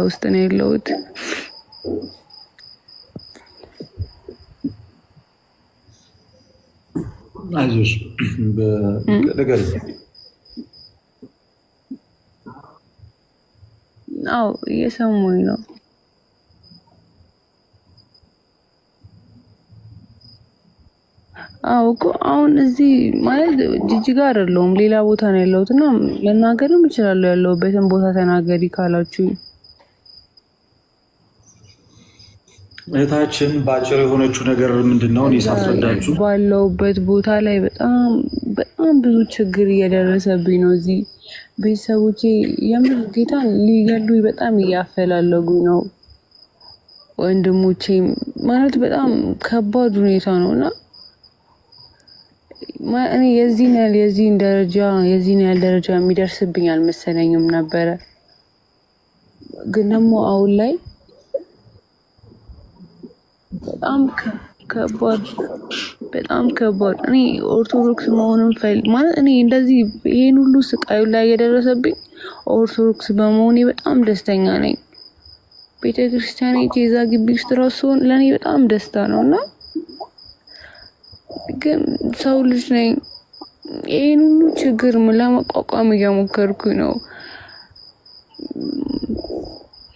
ውስጥ ነው ያለሁት። አይዞሽ በነገር አዎ እየሰሙኝ ነው። አዎ እኮ አሁን እዚህ ማለት ጅጅጋ አይደለሁም ሌላ ቦታ ነው ያለሁት እና መናገርም እችላለሁ ያለሁበትን ቦታ ተናገሪ ካላችሁ። እህታችን ባጭር የሆነችው ነገር ምንድነው? እኔ ሳስረዳችሁ ባለሁበት ቦታ ላይ በጣም ብዙ ችግር እየደረሰብኝ ነው። እዚህ ቤተሰቦቼ የምር ጌታን ሊገሉኝ በጣም እያፈላለጉኝ ነው። ወንድሞቼ ማለት በጣም ከባድ ሁኔታ ነውና እኔ የዚህን ያህል ደረጃ የሚደርስብኝ አልመሰለኝም ነበረ። ግን ደግሞ አሁን ላይ በጣም ከባድ እኔ ኦርቶዶክስ መሆኑን ማለት እኔ እንደዚህ ይሄን ሁሉ ስቃዩ ላይ የደረሰብኝ ኦርቶዶክስ በመሆኔ በጣም ደስተኛ ነኝ። ቤተክርስቲያን እዛ ግቢ ውስጥ ራሱ ለኔ በጣም ደስታ ነውና ግን ሰው ልጅ ነኝ። ይሄን ሁሉ ችግር ለመቋቋም እየሞከርኩኝ ነው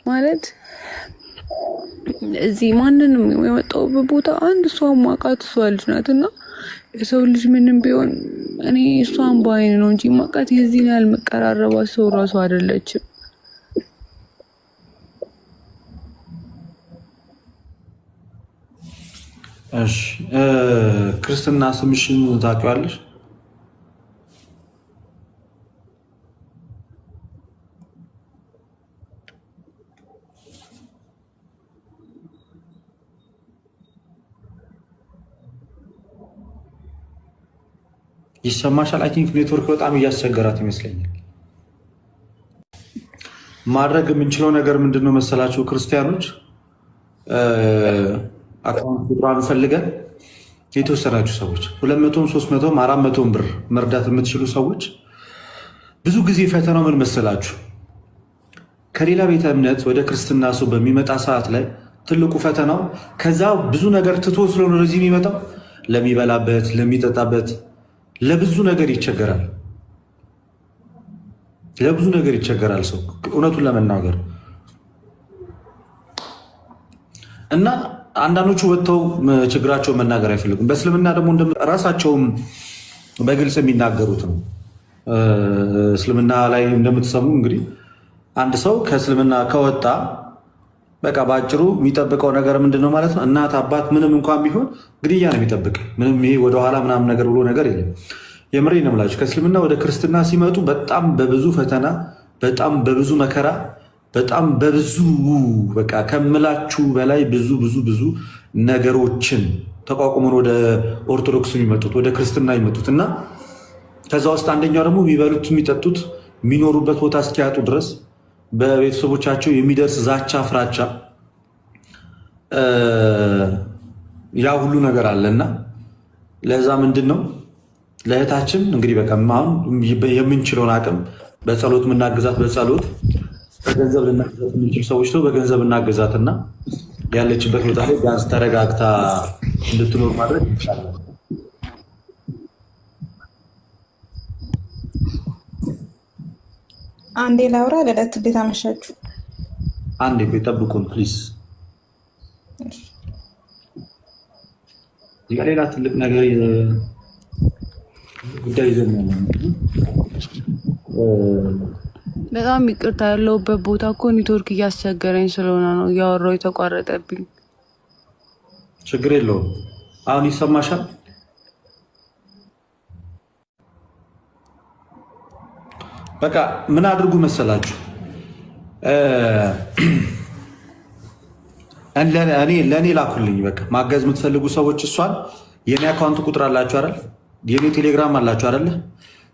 ማለት እዚህ ማንንም የመጣሁበት ቦታ አንድ ሰው ማቃት እሷ ልጅ ናትና የሰው ልጅ ምንም ቢሆን እኔ እሷን ባይን ነው እንጂ ማቃት የዚህን ያህል መቀራረባት ሰው ራሱ አይደለችም። እሺ ክርስትና ስምሽን ታውቂዋለሽ? ይሰማሻል? አይ ቲንክ ኔትወርክ በጣም እያስቸገራት ይመስለኛል። ማድረግ የምንችለው ነገር ምንድነው መሰላችሁ ክርስቲያኖች? አካውንት ቁጥሯን ፈልገን የተወሰናችሁ ሰዎች 200፣ 300፣ 400 ብር መርዳት የምትችሉ ሰዎች ብዙ ጊዜ ፈተናው ምን መሰላችሁ? ከሌላ ቤተ እምነት ወደ ክርስትና ሰው በሚመጣ ሰዓት ላይ ትልቁ ፈተናው ከዛ ብዙ ነገር ትቶ ስለሆነ ወደዚህ የሚመጣው ለሚበላበት፣ ለሚጠጣበት ለብዙ ነገር ይቸገራል። ሰው እውነቱን ለመናገር እና አንዳንዶቹ ወጥተው ችግራቸውን መናገር አይፈልጉም። በእስልምና ደግሞ ራሳቸውም በግልጽ የሚናገሩት ነው። እስልምና ላይ እንደምትሰሙ እንግዲህ አንድ ሰው ከእስልምና ከወጣ በቃ በአጭሩ የሚጠብቀው ነገር ምንድነው ማለት ነው? እናት አባት ምንም እንኳን ቢሆን ግድያ ነው የሚጠብቅ። ምንም ይሄ ወደኋላ ምናምን ነገር ብሎ ነገር የለም። የምሬ ነው የምላችሁ። ከእስልምና ወደ ክርስትና ሲመጡ በጣም በብዙ ፈተና፣ በጣም በብዙ መከራ፣ በጣም በብዙ በቃ ከምላችሁ በላይ ብዙ ነገሮችን ተቋቁመን ወደ ኦርቶዶክስ የሚመጡት ወደ ክርስትና የሚመጡት እና ከዛ ውስጥ አንደኛው ደግሞ የሚበሉት የሚጠጡት የሚኖሩበት ቦታ እስኪያጡ ድረስ በቤተሰቦቻቸው የሚደርስ ዛቻ፣ ፍራቻ ያ ሁሉ ነገር አለና ለዛ ምንድን ነው ለእህታችን እንግዲህ በቃ አሁን የምንችለውን አቅም በጸሎት የምናግዛት በጸሎት በገንዘብ ልናግዛት የምንችል ሰዎች ነው በገንዘብ እናግዛትና ያለችበት ቦታ ላይ ቢያንስ ተረጋግታ እንድትኖር ማድረግ ይቻላል። አንዴ ላውራ። ለለት ቤት አመሻችሁ። አንዴ ጠብቁን ፕሊዝ። ሌላ ትልቅ ነገር ጉዳይ ይዘን በጣም ይቅርታ ያለሁበት ቦታ እኮ ኔትወርክ እያስቸገረኝ ስለሆነ ነው እያወራሁ የተቋረጠብኝ። ችግር የለውም። አሁን ይሰማሻል? በቃ ምን አድርጉ መሰላችሁ? ለእኔ ላኩልኝ። በቃ ማገዝ የምትፈልጉ ሰዎች እሷን የኔ አካውንት ቁጥር አላችሁ አይደል? የኔ ቴሌግራም አላችሁ አይደል?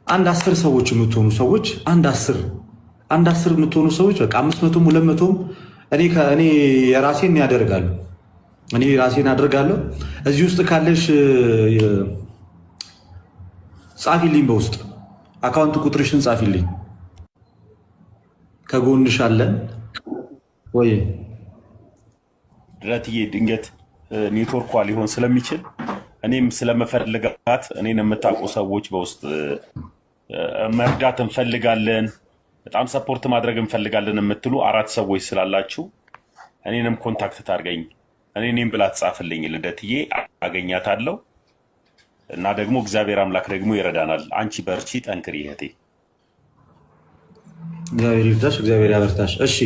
አንድ 10 ሰዎች የምትሆኑ ሰዎች አንድ 10 የምትሆኑ ሰዎች በቃ 500ም 200ም እኔ የራሴን ያደርጋለሁ። እኔ ራሴን አደርጋለሁ። እዚህ ውስጥ ካለሽ ጻፊልኝ፣ በውስጥ አካውንት ቁጥርሽን ጻፊልኝ። ከጎንሽ አለን። ወይ ድረትዬ ድንገት ኔትወርኳ ሊሆን ስለሚችል እኔም ስለመፈልጋት እኔን የምታውቁ ሰዎች በውስጥ መርዳት እንፈልጋለን፣ በጣም ሰፖርት ማድረግ እንፈልጋለን የምትሉ 4 ሰዎች ስላላችሁ እኔንም ኮንታክት ታርገኝ፣ እኔም ብላ ትጻፍልኝ። ልደትዬ አገኛታለሁ እና ደግሞ እግዚአብሔር አምላክ ደግሞ ይረዳናል። አንቺ በርቺ፣ ጠንክሪ እህቴ። እግዚአብሔር ይርዳሽ፣ እግዚአብሔር ያበርታሽ። እሺ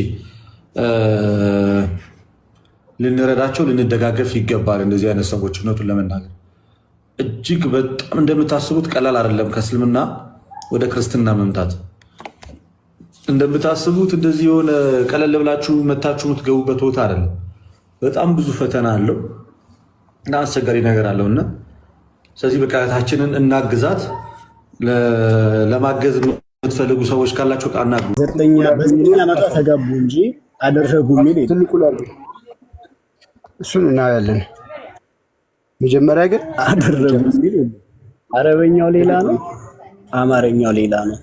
ልንረዳቸው ልንደጋገፍ ይገባል። እንደዚህ አይነት ሰዎች እውነቱን ለመናገር እጅግ በጣም እንደምታስቡት ቀላል አይደለም። ከእስልምና ወደ ክርስትና መምጣት እንደምታስቡት እንደዚህ የሆነ ቀለል ብላችሁ መታችሁ የምትገቡበት ቦታ አይደለም። በጣም ብዙ ፈተና አለው እና አስቸጋሪ ነገር አለው እና ስለዚህ በቃታችንን እናግዛት። ለማገዝ የምትፈልጉ ሰዎች ካላችሁ ቃናግሩ። በዘጠኛ ዓመቷ ተጋቡ እንጂ አደረጉ የሚል ትልቁ ላሉ እሱን እናያለን። መጀመሪያ ግን አደረጉ የሚል አረበኛው ሌላ ነው፣ አማርኛው ሌላ ነው፣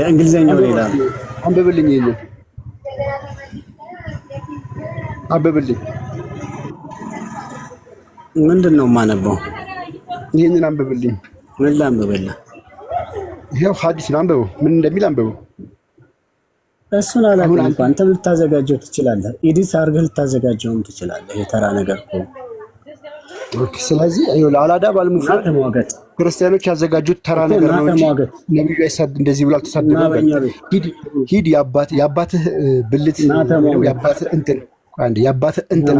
እንግሊዘኛው ሌላ ነው። አንብብልኝ፣ ይሄንን አንብብልኝ። ምንድን ነው የማነበው? ይሄንን አንብብልኝ። ምን ላንብብልህ? ይሄው ሐዲስ ነው፣ አንብበው። ምን እንደሚል አንብበው። እሱን አላውቅም። አንተም ልታዘጋጀው ትችላለህ፣ ኤዲት አድርገህ ልታዘጋጀውም ትችላለህ። የተራ ነገር እኮ። ኦኬ። ስለዚህ አይወላ አላዳ ባልሙፈር ተሟገት ክርስቲያኖች ያዘጋጁት ተራ ነገር ነው እንጂ ነብዩ አይሳድ እንደዚህ ብሎ አልተሳደበም። ሂድ የአባትህ ብልት የአባትህ እንትን የአባትህ እንትን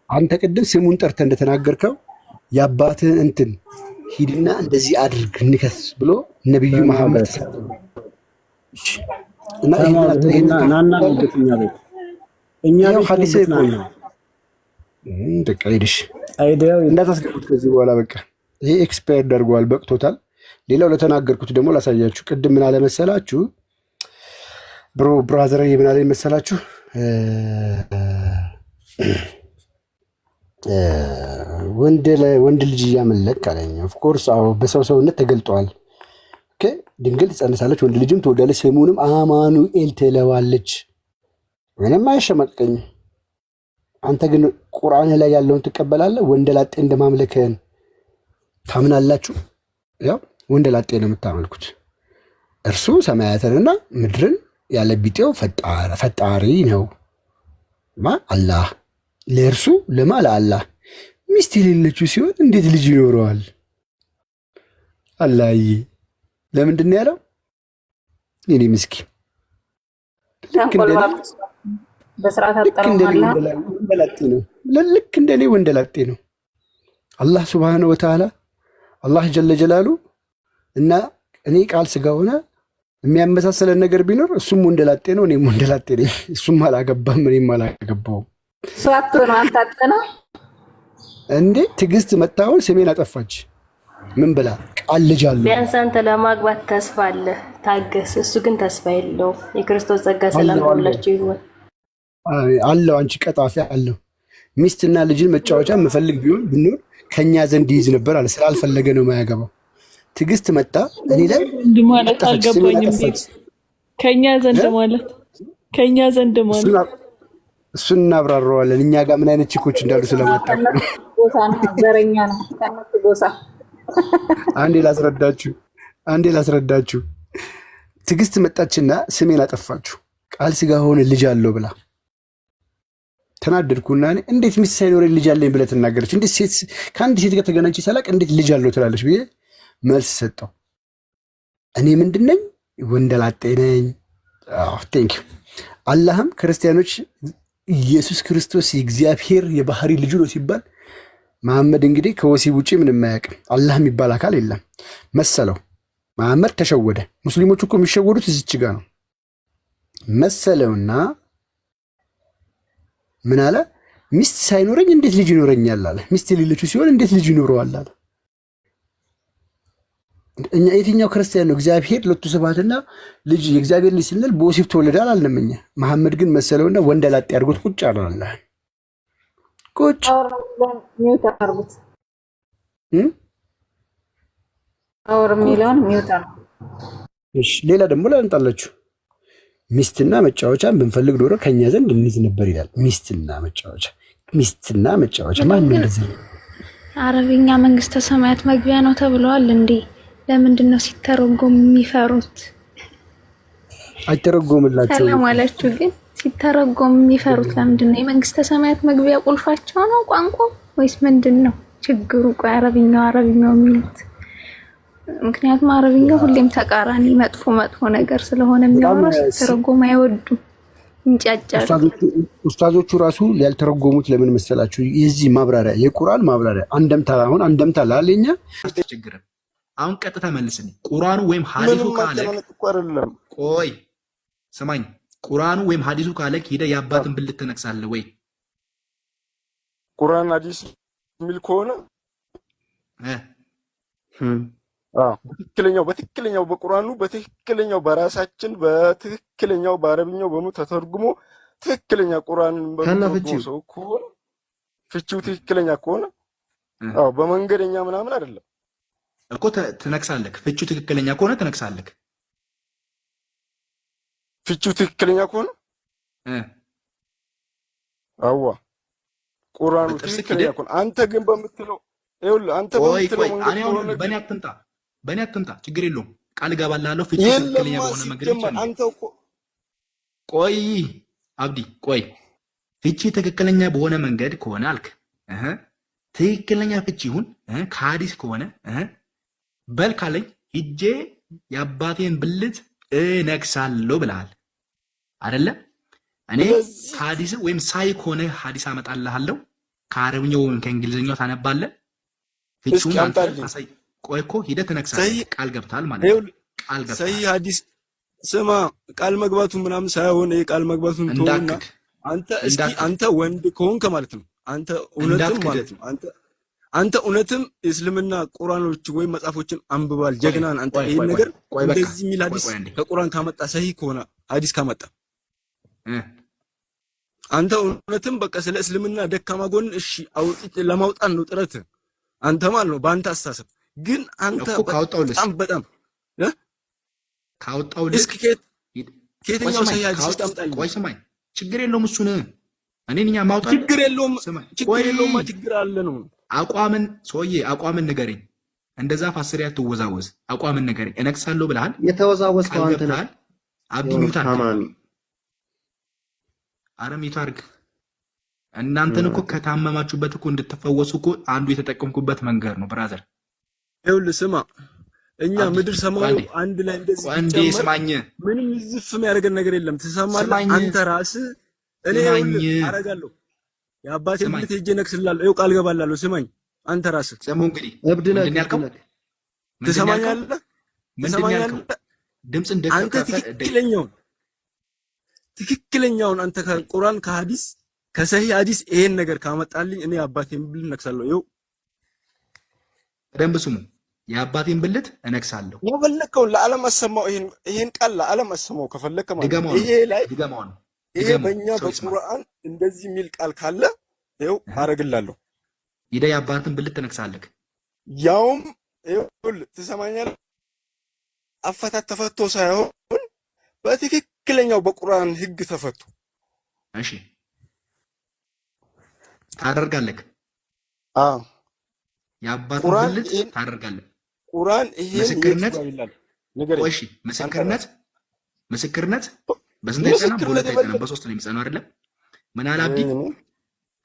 አንተ ቅድም ስሙን ጠርተህ እንደተናገርከው የአባትህን እንትን ሂድና እንደዚህ አድርግ ንከስ ብሎ ነብዩ መሐመድ ተሳደበ። እና ናና ልትኛ ቤት እኛ ሐዲስ ነው በቃ ሄድሽ አይዲያው እንዳታስገቡት ከዚህ በኋላ በቃ ይሄ ኤክስፓየር አድርጓል፣ በቅቶታል። ሌላው ለተናገርኩት ደግሞ ላሳያችሁ። ቅድም ምን አለ መሰላችሁ ብራዘር ምን አለ መሰላችሁ ወንድ ልጅ እያመለክ አለኝ። ኦፍኮርስ አዎ በሰው ሰውነት ተገልጧል። ኦኬ ድንግል ትጸንሳለች፣ ወንድ ልጅም ትወልዳለች፣ ስሙንም አማኑኤል ትለዋለች። ምንም አይሸማቀኝም። አንተ ግን ቁርአን ላይ ያለውን ትቀበላለህ? ወንደላጤ እንደማምለክህን ታምናላችሁ? ያው ወንደላጤ ነው የምታመልኩት። እርሱ ሰማያትንና ምድርን ያለ ቢጤው ፈጣሪ ነው። አላህ ለእርሱ ለአላህ ሚስት የሌለችው ሲሆን እንዴት ልጅ ይኖረዋል? አላህዬ ለምንድን ነው ያለው? የኔ ምስኪን ልክ እንደኔ ወንደላጤ ነው። አላህ ሱብሃነሁ ወተዓላ አላህ ጀለ ጀላሉ እና እኔ ቃል ስጋ ሆነ የሚያመሳሰለን ነገር ቢኖር እሱም ወንደላጤ ነው፣ እኔም ወንደላጤ ነኝ። እሱም አላገባም፣ እኔም አላገባውም። ሷት ነው አንታጠና እንዴ ትዕግስት መታውን ስሜን አጠፋች። ምን ብላ ቃል ልጅ አለው። ቢያንስ አንተ ለማግባት ተስፋ አለ፣ ታገስ። እሱ ግን ተስፋ የለውም። የክርስቶስ ጸጋ ሰላም ሁላችሁ ይሁን አለው። አንቺ ቀጣፊ አለው። ሚስትና ልጅን መጫወቻ የምፈልግ ቢሆን ብኖር ከኛ ዘንድ ይይዝ ነበር አለ። ስላልፈለገ ነው የማያገባው። ትዕግስት መጣ እኔ ላይ ማለት አልገባኝም። ከኛ ዘንድ ማለት እሱን እናብራራዋለን። እኛ ጋር ምን አይነት ቺኮች እንዳሉ ስለማታውቁ ጎሳ ነው፣ ዘረኛ ነው። ከነሱ ጎሳ አንዴ ላስረዳችሁ። ትዕግስት መጣችና ስሜን አጠፋችሁ። ቃል ስጋ ሆነ ልጅ አለው ብላ ተናደድኩና እኔ እንዴት ሚስት ሳይኖረኝ ልጅ አለኝ ብለህ ትናገረች? እንዴት ሴት ከአንድ ሴት ጋር ተገናኝቼ ሳላቅ እንዴት ልጅ አለው ትላለች ብዬ መልስ ሰጠው። እኔ ምንድነኝ? ወንደላጤ ነኝ። ቴንክ ዩ። አላህም ክርስቲያኖች ኢየሱስ ክርስቶስ የእግዚአብሔር የባህሪ ልጁ ነው ሲባል መሐመድ እንግዲህ ከወሲብ ውጪ ምንም አያውቅም። አላህ የሚባል አካል የለም መሰለው። መሐመድ ተሸወደ። ሙስሊሞች እኮ የሚሸወዱት እዚች ጋር ነው መሰለውና ምን አለ? ሚስት ሳይኖረኝ እንዴት ልጅ ይኖረኛል አለ። ሚስት የሌለችው ሲሆን እንዴት ልጅ ይኖረዋል አለ። እኛ የትኛው ክርስቲያን ነው እግዚአብሔር ለቱ ስብሐትና ልጅ የእግዚአብሔር ልጅ ስንል በወሲብ ተወለደ አላልንም እኛ። መሐመድ ግን መሰለውና ወንደላጤ አድርጎት ቁጭ አላለ። ቁጭ ሌላ ደግሞ ላንጣላችሁ። ሚስትና መጫወቻን ብንፈልግ ዶሮ ከኛ ዘንድ እንይዝ ነበር ይላል። ሚስትና መጫወቻ ማን ነው እንደዚህ? አረብኛ መንግስተ ሰማያት መግቢያ ነው ተብለዋል እንዴ? ለምንድን ነው ሲተረጎም የሚፈሩት? አይተረጎምላቸው ሰላም አላችሁ። ግን ሲተረጎም የሚፈሩት ለምንድን ነው? የመንግስተ ሰማያት መግቢያ ቁልፋቸው ነው ቋንቋ ወይስ ምንድን ነው ችግሩ? ቆይ አረብኛው የሚሉት ምክንያቱም አረብኛው ሁሌም ተቃራኒ መጥፎ ነገር ስለሆነ የሚያወራው ሲተረጎም አይወዱም፣ እንጫጫሉ። ኡስታዞቹ ራሱ ያልተረጎሙት ለምን መሰላችሁ? የዚህ ማብራሪያ የቁርአን ማብራሪያ አንደምታ ላለኛ ችግር አሁን ቀጥታ መልስልኝ። ቁርአኑ ወይም ሐዲሱ ካለ ቆይ ሰማኝ፣ ቁርአኑ ወይም ሐዲሱ ካለ ሄደህ የአባትን ብልት ትነክሳለህ ወይ? ቁርአን ሐዲስ የሚል ከሆነ በትክክለኛው በቁርአኑ በትክክለኛው በራሳችን በትክክለኛው በአረብኛው በሙ ተተርጉሞ ትክክለኛ ቁርአንን በሚተረጉመው ሰው ከሆነ ፍቺው ትክክለኛ ከሆነ በመንገደኛ ምናምን አይደለም እኮ ትነክሳለህ። ፍቺው ትክክለኛ ከሆነ ትነክሳለህ። ፍቺው ትክክለኛ ከሆነ ቁርአኑ ትክክለኛ ከሆነ አንተ ግን በምትለው አንተ በምትለው በእኔ አትምጣ፣ ችግር የለውም። ቃል እገባልሃለሁ ፍቺው ትክክለኛ በሆነ መንገድ አንተ እኮ ቆይ አብዲ ቆይ፣ ፍቺ ትክክለኛ በሆነ መንገድ ከሆነ አልክ ትክክለኛ ፍቺ ይሁን ከሐዲስ ከሆነ በል ካለኝ ሂጄ የአባቴን ብልት እነክሳለሁ ብለሃል አይደለ? እኔ ከሐዲስ ወይም ሳይ ከሆነ ሐዲስ አመጣልሃለሁ፣ ከአረብኛው ወይም ከእንግሊዝኛው ታነባለህ። ፍቺውን አንተ ቆይ እኮ ሂደህ ትነክሳለህ። ቃል ገብታል ማለት ነው። ቃል ገብታል። ሰሂህ ሐዲስ ስማ፣ ቃል መግባቱ ምናምን ሳይሆን ቃል መግባቱን ተውና አንተ ወንድ ከሆንክ ማለት ነው አንተ እውነትም ማለት ነው አንተ እውነትም እስልምና ቁርአኖች ወይም መጽሐፎችን አንብባል ጀግናን አንተ ይሄን ነገር እንደዚህ የሚል ሐዲስ ከቁርአን ካመጣ ሰሂህ ከሆነ ሐዲስ ካመጣ አንተ እውነትም በቃ ስለ እስልምና ደካማ ጎን እሺ አውጥቼ ለማውጣት ነው ጥረት አንተ ማለት ነው በአንተ አስተሳሰብ። ግን አንተ በጣም ካወጣውልህ እስኪ ከየትኛው ሰሂህ ሐዲስ ታምጣልኝ? ቆይ ስማኝ፣ ችግር የለውም እሱን እኔኛ ማውጣት ችግር የለውም ችግር አለ ነው። አቋምን ንገረኝ። እንደዛ ፋስሪያ ትወዛወዝ፣ አቋምን ንገረኝ። እነክሳለሁ ብለሃል። የተወዛወዝከው አንተ ነህ አብዲ ታማሚ አረሚቱ አርግ። እናንተን እኮ ከታመማችሁበት እኮ እንድትፈወሱ እኮ አንዱ የተጠቀምኩበት መንገድ ነው ብራዘር። ይኸውልህ ስማ፣ እኛ ምድር ሰማዩ አንድ ላይ እንደዚህ ስማኝ፣ ምንም ዝፍ የሚያደርገን ነገር የለም። ትሰማለህ? አንተ ራስህ እኔ አረጋለሁ የአባቴ ብልት ሄጄ ነክስላለሁ። ይኸው ቃል ገባላለሁ። ስማኝ አንተ ራስህ ሰሙ እንግዲህ እብድ ነህ። ትሰማኛለህ? ድምጽ አንተ ትክክለኛውን አንተ ከቁርአን ከሐዲስ ከሰሂህ ሐዲስ ይሄን ነገር ካመጣልኝ እኔ የአባቴን ብልት ነክሳለሁ። ይኸው በደንብ ስሙ። የአባቴን ብልት እነክሳለሁ። የፈለከውን ለዓለም አሰማው። ይሄን ቃል ለዓለም አሰማው ከፈለከ ማለት ይሄ ላይ ይሄ በእኛ በቁርአን እንደዚህ የሚል ቃል ካለ ይኸው አረግላለሁ። ሂደህ የአባትን ብልት ትነክሳለህ። ያውም ይኸውልህ ትሰማኛለህ? አፈታት ተፈቶ ሳይሆን በትክክለኛው በቁርአን ህግ ተፈቶ። እሺ ታደርጋለህ? አዎ የአባትን ብልት ታደርጋለህ። ቁርአን ይሄ ምስክርነት እሺ ምስክርነት በስንት ይጸና? በሁለት አይጸና፣ በሶስት ነው የሚጸናው አይደለም? ምን አለ አብዲ?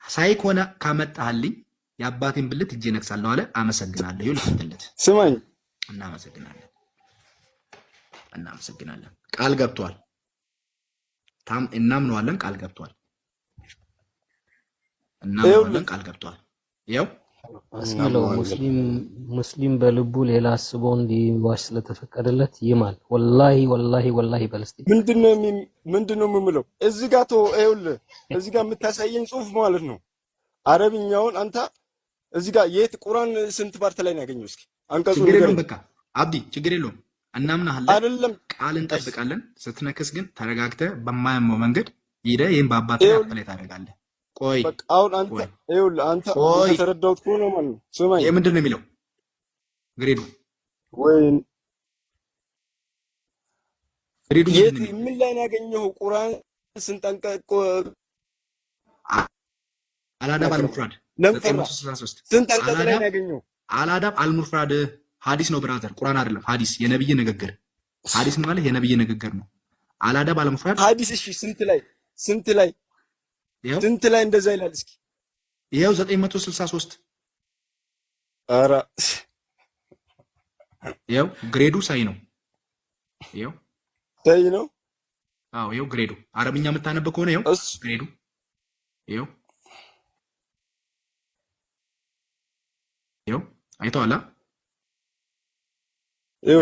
ሳይክ ሆነ ካመጣህልኝ የአባቴን ብልት እጄ ነክሳለሁ አለ። አመሰግናለሁ። ይሁን ልትለት ስማኝ፣ እናመሰግናለን። ቃል ገብቷል። እናምነዋለን። ቃል ገብቷል። እናምነዋለን። ቃል ገብቷል። ይኸው አስሚለው ሙስሊም በልቡ ሌላ አስቦ እንዲዋሽ ስለተፈቀደለት ይማል። ወላሂ በልስቲ ምንድነው የምምለው? እዚህ ጋር ይኸውልህ፣ እዚህ ጋር የምታሳየኝ ጽሁፍ ማለት ነው አረብኛውን አንተ እዚህ ጋር የት ቁርአን ስንት ፓርት ላይ ነው ያገኘው? እስኪ አንቀጹ ችግር የለውም። በቃ አብዲ ችግር የለውም። እናምናለን። አይደለም ቃል እንጠብቃለን። ስትነክስ ግን ተረጋግተህ በማያመው መንገድ ሄደህ ይሄን በአባትህ ላይ ታደርጋለህ። ቆይ በቃ አሁን አንተ ይኸውልህ፣ አንተ ተረዳሁት እኮ ነው ማለት ነው። ስማኝ፣ ምንድን ነው የሚለው ግሬዱ? ወይ የት ምን ላይ ነው ያገኘው? ቁርአን ስንጠንቀቅ አልአዳብ አልሙፍራድ 963 ስንጠንቀቅ ላይ ነው ያገኘው? አልአዳብ አልሙፍራድ ሐዲስ ነው ብራዘር፣ ቁርአን አይደለም። ሐዲስ የነብይ ንግግር፣ ሐዲስ ማለት የነብይ ንግግር ነው። አልአዳብ አልሙፍራድ ሐዲስ እሺ፣ ስንት ላይ እንደዛ ይላል? እስኪ ይሄው 963 ኧረ ይሄው ግሬዱ ሳይ ነው። ይሄው ሳይ ነው። አዎ ይሄው ግሬዱ አረብኛ የምታነብ ከሆነ ይሄው ግሬዱ ይሄው አይተዋላ።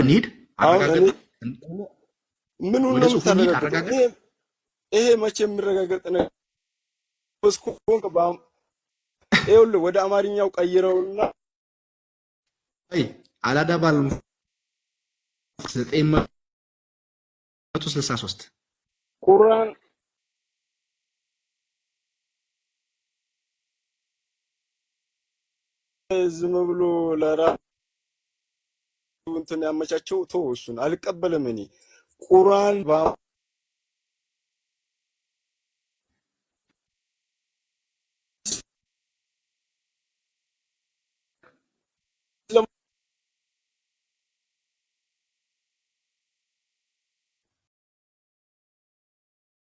እንሂድ አረጋግጥ። ምን ነው የምታረጋግጥ? ይሄ መቼ የሚረጋገጥ ነው? እስኮን ከባም ይኸውልህ ወደ አማርኛው ቀይረውና አልአዳብ 963 ቁርአን ዝም ብሎ ለራሱ እንትን ያመቻቸው። እሱን አልቀበልም እኔ ቁርአን